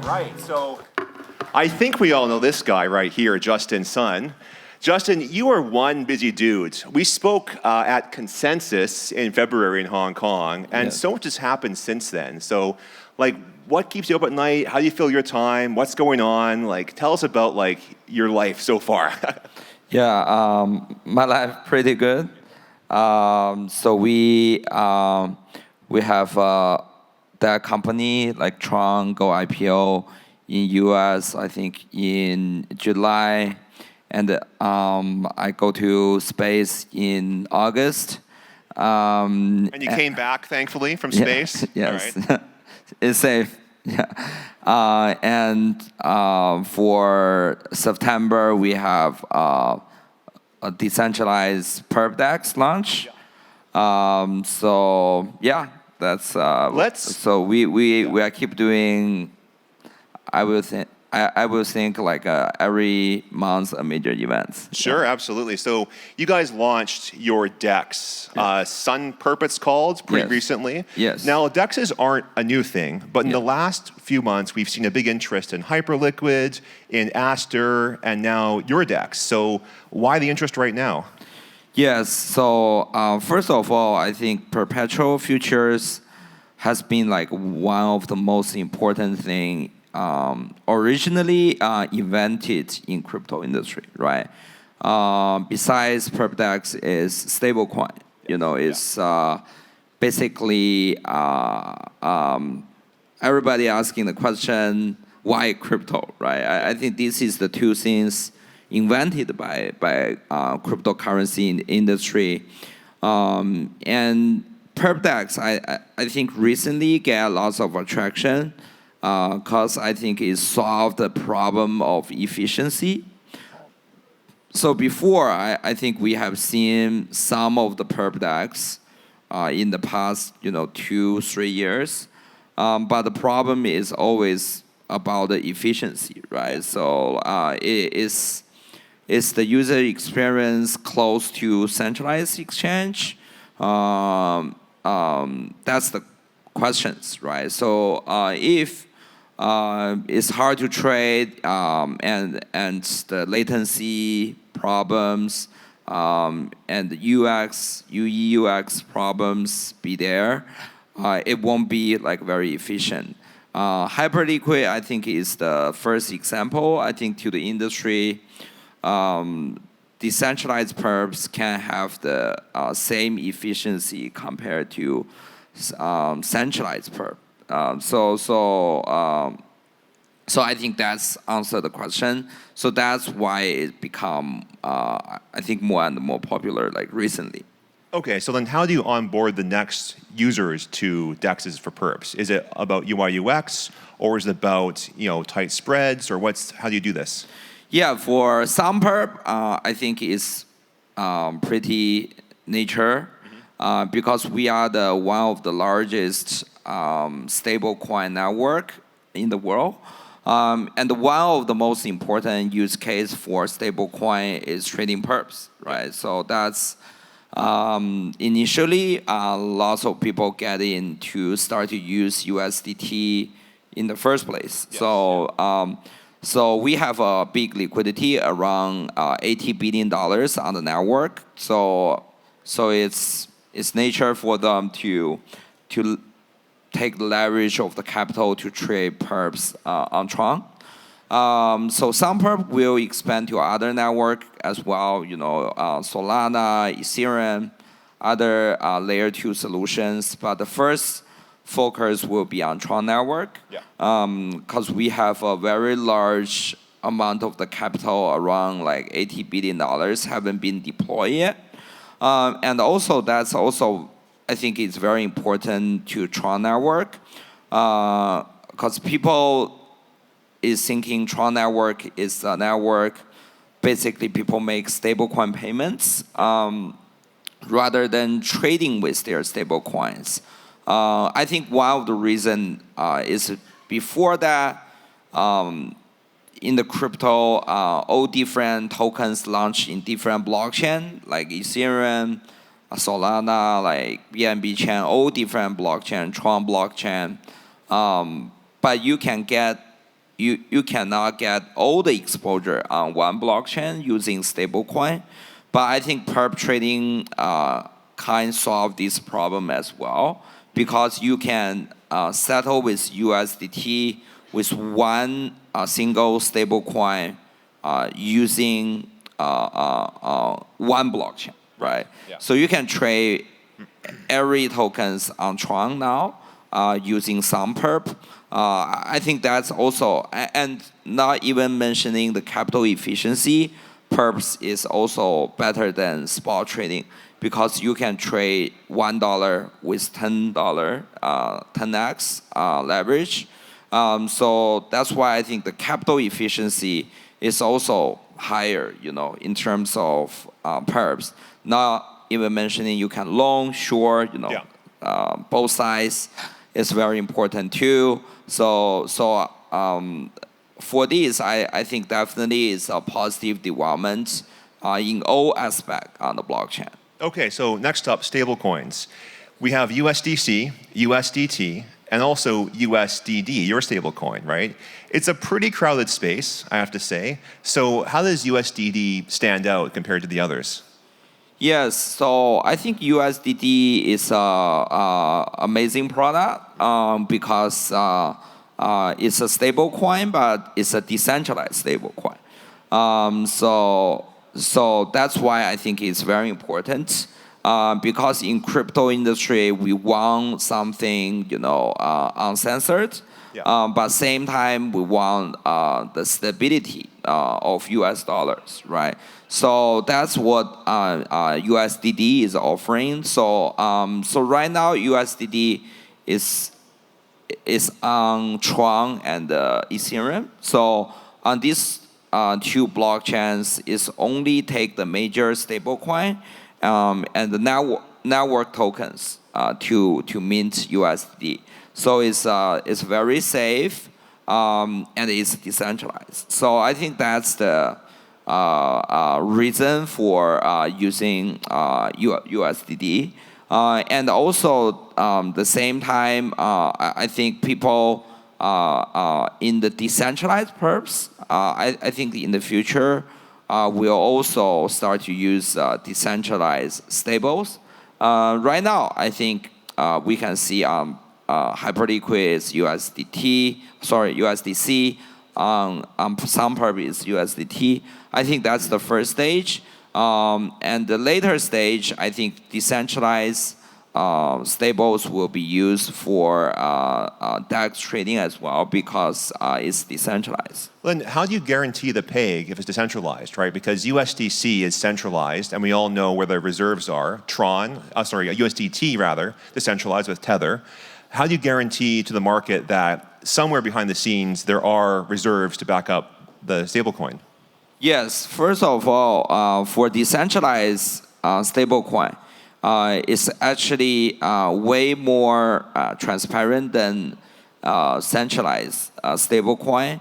right, so I think we all know this guy right here, Justin Sun. Justin, you are one busy dude. We spoke at Consensus in February in Hong Kong, and so much has happened since then. So, like, what keeps you up at night? How do you fill your time? What's going on? Like, tell us about like your life so far. My life pretty good. So we have that company like Tron go IPO in US, I think in July, and I go to space in August. And you came back, thankfully, from space? Yes, all right. It's safe. Yeah, and for September we have a decentralized perp DEX launch. So yeah, that's so we keep doing. I will think like every month a major events. Sure, absolutely. So you guys launched your DEX, SunPerps it's called, pretty recently. Yes. Now DEXs aren't a new thing, but in the last few months we've seen a big interest in Hyperliquid, in Aster, and now your DEX. So why the interest right now? Yes. So first of all, I think Perpetual futures has been like one of the most important thing. Originally invented in crypto industry, right? Besides perp DEX is stablecoin. You know, it's basically everybody asking the question, why crypto, right? I think this is the two things invented by cryptocurrency in the industry. And perp DEX, I think recently get lots of attraction. Because I think it solved the problem of efficiency. So before, I think we have seen some of the perp DEX in the past, 2-3 years. But the problem is always about the efficiency, right? So it's the user experience close to centralized exchange. That's the questions, right? So if it's hard to trade, and the latency problems, and the UX problems be there, it won't be like very efficient. Hyperliquid, I think, is the first example. I think to the industry, decentralized perps can have the same efficiency compared to centralized perp. So I think that's answered the question. So that's why it become, I think, more and more popular like recently. Okay, so then how do you onboard the next users to DEXs for perps? Is it about UI UX, or is it about tight spreads, or how do you do this? Yeah, for SunPerps, I think it's pretty nature, because we are one of the largest stablecoin network in the world. And one of the most important use case for stablecoin is trading perps, right? So that's initially lots of people get in to start to use USDT in the first place. Yes. So we have a big liquidity around $80 billion on the network. So it's nature for them to take the leverage of the capital to trade perps on Tron. So SunPerps will expand to other network as well, Solana, Ethereum, other layer 2 solutions. But the first focus will be on Tron network, because we have a very large amount of the capital, around like $80 billion, haven't been deployed yet. And also, that's also, I think it's very important to Tron network, because people is thinking Tron network is a network, basically people make stablecoin payments rather than trading with their stablecoins. I think one of the reason is before that, in the crypto, all different tokens launched in different blockchain, like Ethereum, Solana, like BNB chain, all different blockchain, Tron blockchain. But you can get you cannot get all the exposure on one blockchain using stablecoin. But I think perp trading can solve this problem as well, because you can settle with USDT with one single stablecoin using one blockchain, right? Yeah. So you can trade every tokens on Tron now using SunPerps. I think that's also, and not even mentioning the capital efficiency, perps is also better than spot trading, because you can trade $1 with $10, 10x leverage. So that's why I think the capital efficiency is also higher, in terms of perps. Not even mentioning you can long, short, both sides is very important too. So for this, I think definitely is a positive development in all aspects on the blockchain. Okay, so next up, stablecoins. We have USDC, USDT, and also USDD, your stablecoin, right? It's a pretty crowded space, I have to say. So how does USDD stand out compared to the others? Yes, so I think USDD is an amazing product because it's a stable coin, but it's a decentralized stable coin. So that's why I think it's very important. Because in crypto industry, we want something, uncensored. Yeah. But same time, we want the stability of US dollars, right? So that's what USDD is offering. So right now, USDD is on Tron and Ethereum. So on these two blockchains, is only take the major stablecoin and the network tokens to mint USD. So it's very safe and it's decentralized. So I think that's the reason for using USDD. And also the same time, I think people in the decentralized perps, I think in the future we'll also start to use decentralized stables. Right now, I think we can see Hyperliquid USDC, SunPerps is USDT. I think that's the first stage. And the later stage, I think decentralized stables will be used for DEX trading as well, because it's decentralized. Then how do you guarantee the peg if it's decentralized, right? Because USDC is centralized, and we all know where the reserves are. USDT rather, decentralized with Tether. How do you guarantee to the market that somewhere behind the scenes there are reserves to back up the stablecoin? Yes, first of all, for decentralized stablecoin, it's actually way more transparent than centralized stablecoin.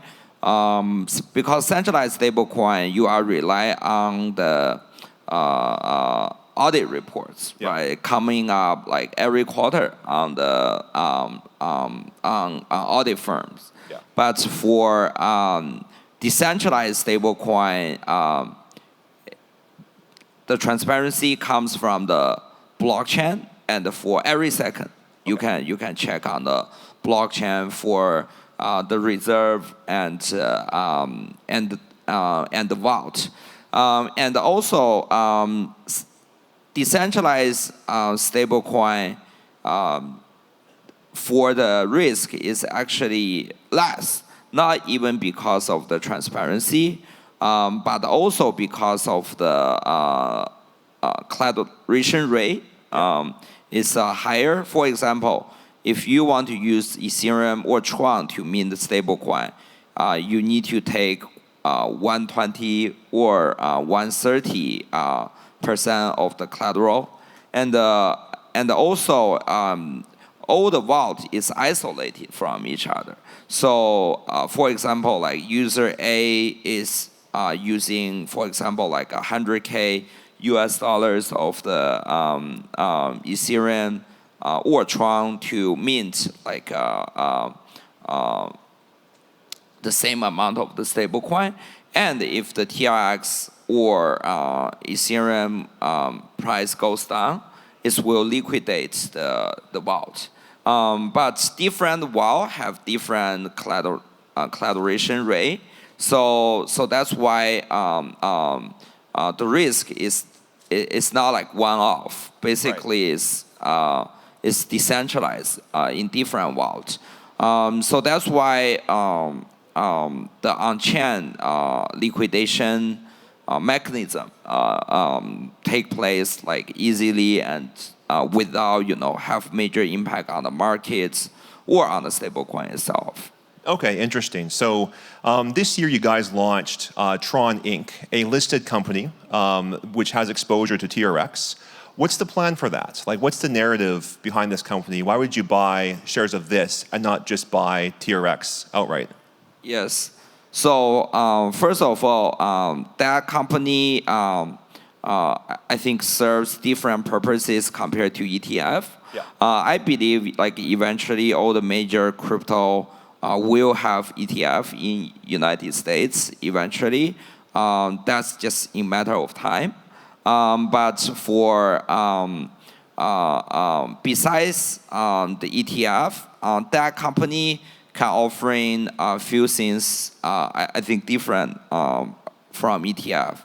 Because centralized stablecoin, you are rely on the audit reports, right, coming up like every quarter on the on audit firms. Yeah. But for decentralized stablecoin, the transparency comes from the blockchain, and for every second, you can check on the blockchain for the reserve and the vault, and also decentralized stablecoin for the risk is actually less. Not even because of the transparency, but also because of the collaboration rate is higher. For example, if you want to use Ethereum or Tron to mint the stablecoin, you need to take 120 or 130% of the collateral, and also all the vault is isolated from each other. So, for example, like user A is using, for example, like 100K US dollars of the Ethereum or Tron to mint like the same amount of the stablecoin, and if the TRX or Ethereum price goes down, it will liquidate the vault. But different vault have different collateralization rate, so that's why the risk is not like one-off. Basically, right. It's decentralized in different vaults. So that's why the on-chain liquidation mechanism take place like easily and without have major impact on the markets or on the stablecoin itself. Okay, interesting. So this year you guys launched Tron Inc., a listed company which has exposure to TRX. What's the plan for that? Like, what's the narrative behind this company? Why would you buy shares of this and not just buy TRX outright? Yes. So first of all, that company I think serves different purposes compared to ETF. Yeah. I believe like eventually all the major crypto will have ETF in United States eventually. That's just a matter of time. But for besides the ETF, that company can offering a few things I think different from ETF.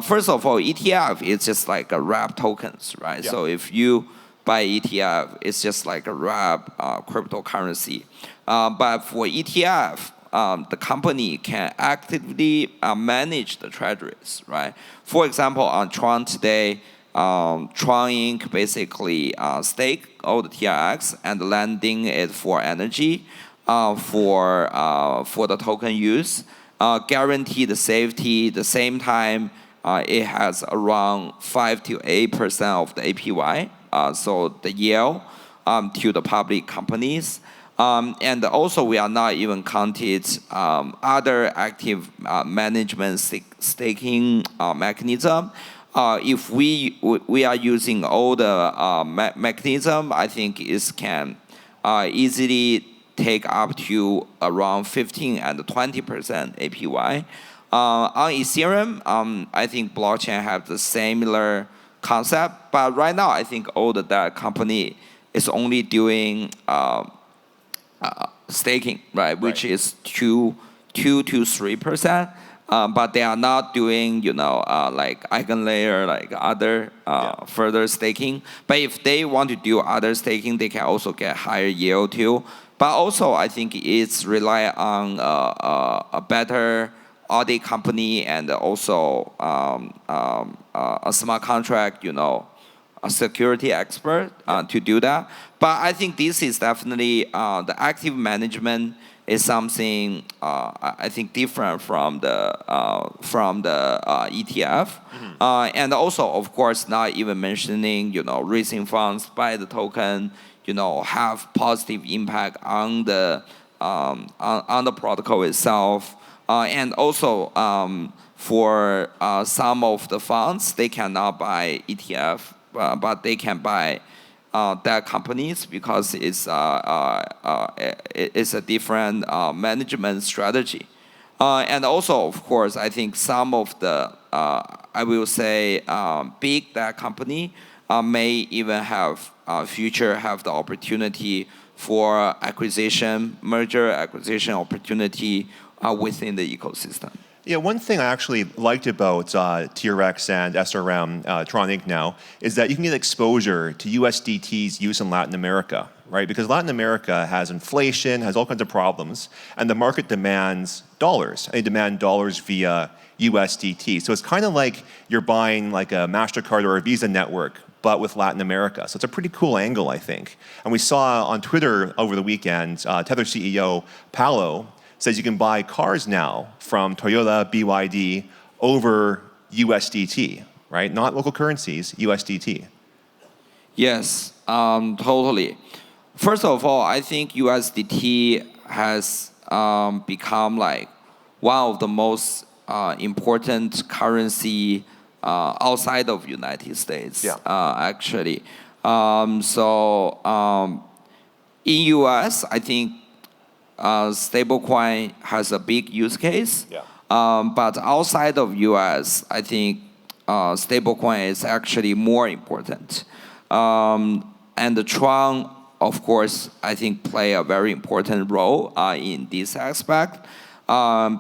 First of all, ETF is just like a wrap tokens, right? Yeah. So if you buy ETF, it's just like a wrap cryptocurrency. But for ETF, the company can actively manage the treasuries, right? For example, on Tron today, Tron Inc. basically stake all the TRX and lending it for energy, for the token use, guarantee the safety. The same time, it has around 5 to 8% of the APY, so the yield to the public companies. And also, we are not even counted other active management staking mechanism. If we are using all the mechanism, I think it can easily take up to around 15 and 20% APY. On Ethereum, I think blockchain have the similar concept, but right now I think all that company is only doing staking, right, which is 2 to 3%. But they are not doing, like EigenLayer, like other further staking. But if they want to do other staking, they can also get higher yield too. But also, I think it's rely on a better audit company and also a smart contract, a security expert to do that. But I think this is definitely the active management is something I think different from the ETF, and also of course not even mentioning raising funds by the token, have positive impact on the protocol itself, and also for some of the funds they cannot buy ETF, but they can buy that companies because it's a different management strategy. And also, of course, I think some of the, I will say, big that company may even have future have the opportunity for merger acquisition opportunity within the ecosystem. Yeah, one thing I actually liked about TRX and SRM, Tron Inc. now, is that you can get exposure to USDT's use in Latin America, right? Because Latin America has inflation, has all kinds of problems, and the market demands dollars. They demand dollars via USDT. So it's kind of like you're buying like a MasterCard or a Visa network, but with Latin America. So it's a pretty cool angle, I think. And we saw on Twitter over the weekend, Tether CEO Paolo says you can buy cars now from Toyota, BYD over USDT, right? Not local currencies, USDT. Yes, totally. First of all, I think USDT has become like one of the most important currency outside of United States, actually. So in US, I think stablecoin has a big use case. Yeah. But outside of US, I think stablecoin is actually more important. And the Tron, of course, I think play a very important role in this aspect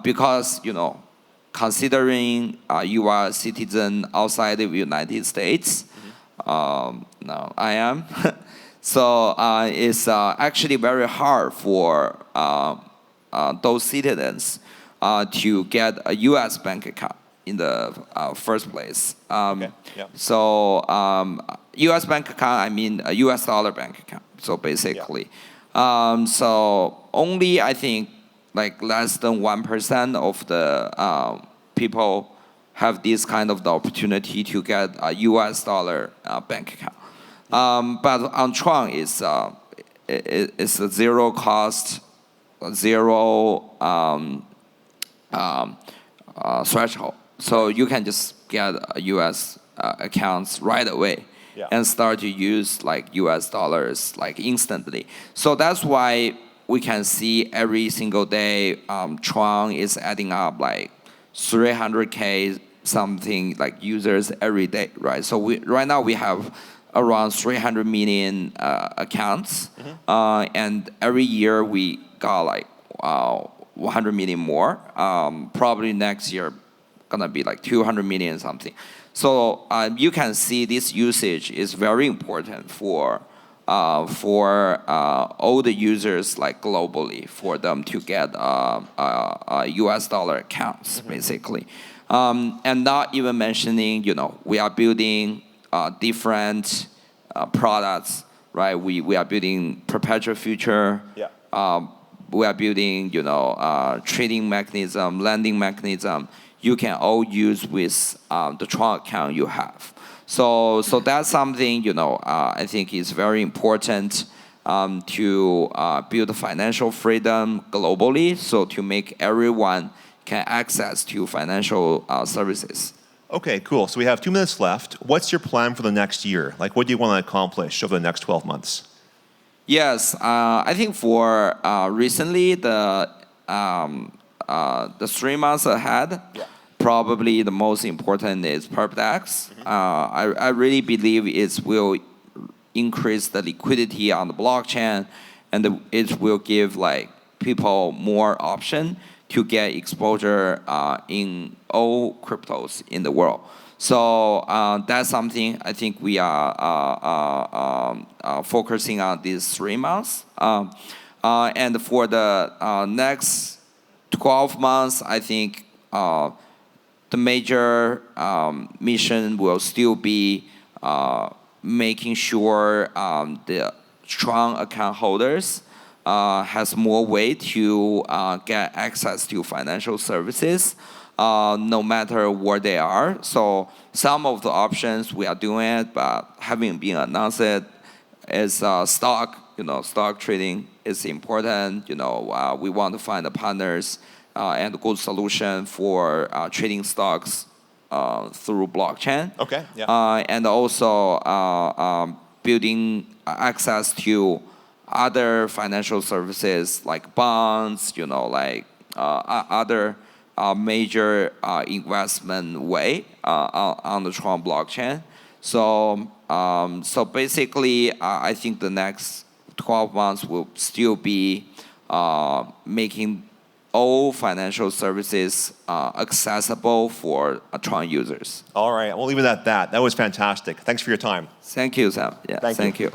because, considering you are a citizen outside of the United States, no, I am. So it's actually very hard for those citizens to get a U.S. bank account in the first place. So U.S. bank account, I mean a U.S. dollar bank account. So basically, so only I think like less than 1% of the people have this kind of the opportunity to get a U.S. dollar bank account. But on Tron, it's a zero cost, zero threshold. So you can just get a U.S. accounts right away and start to use like U.S. dollars like instantly. So that's why we can see every single day Tron is adding up like 300K something like users every day, right? So right now we have around 300 million accounts, and every year we got like 100 million more. Probably next year gonna be like 200 million something. So you can see this usage is very important for all the users like globally for them to get US dollar accounts basically. And not even mentioning, we are building different products, right? We are building perpetual future. We are building, trading mechanism, lending mechanism. You can all use with the Tron account you have. So that's something, I think is very important to build financial freedom globally. So to make everyone can access to financial services. Okay, cool. So we have 2 minutes left. What's your plan for the next year? Like, what do you want to accomplish over the next 12 months? Yes, I think for recently the 3 months ahead, probably the most important is Perpetuals. I really believe it will increase the liquidity on the blockchain, and it will give like people more option to get exposure in all cryptos in the world. So that's something I think we are focusing on these 3 months. And for the next 12 months, I think the major mission will still be making sure the Tron account holders has more way to get access to financial services, no matter where they are. So some of the options we are doing it, but having been announced is stock. Stock trading is important. We want to find the partners and a good solution for trading stocks through blockchain. And also building access to other financial services like bonds, like other major investment way on the Tron blockchain. So basically, I think the next 12 months will still be making all financial services accessible for Tron users. All right, we'll leave it at that. That was fantastic. Thanks for your time. Thank you, Sam. Yeah, thank you.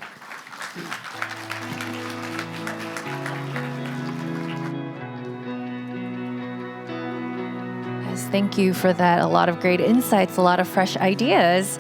Thank you for that. A lot of great insights, a lot of fresh ideas.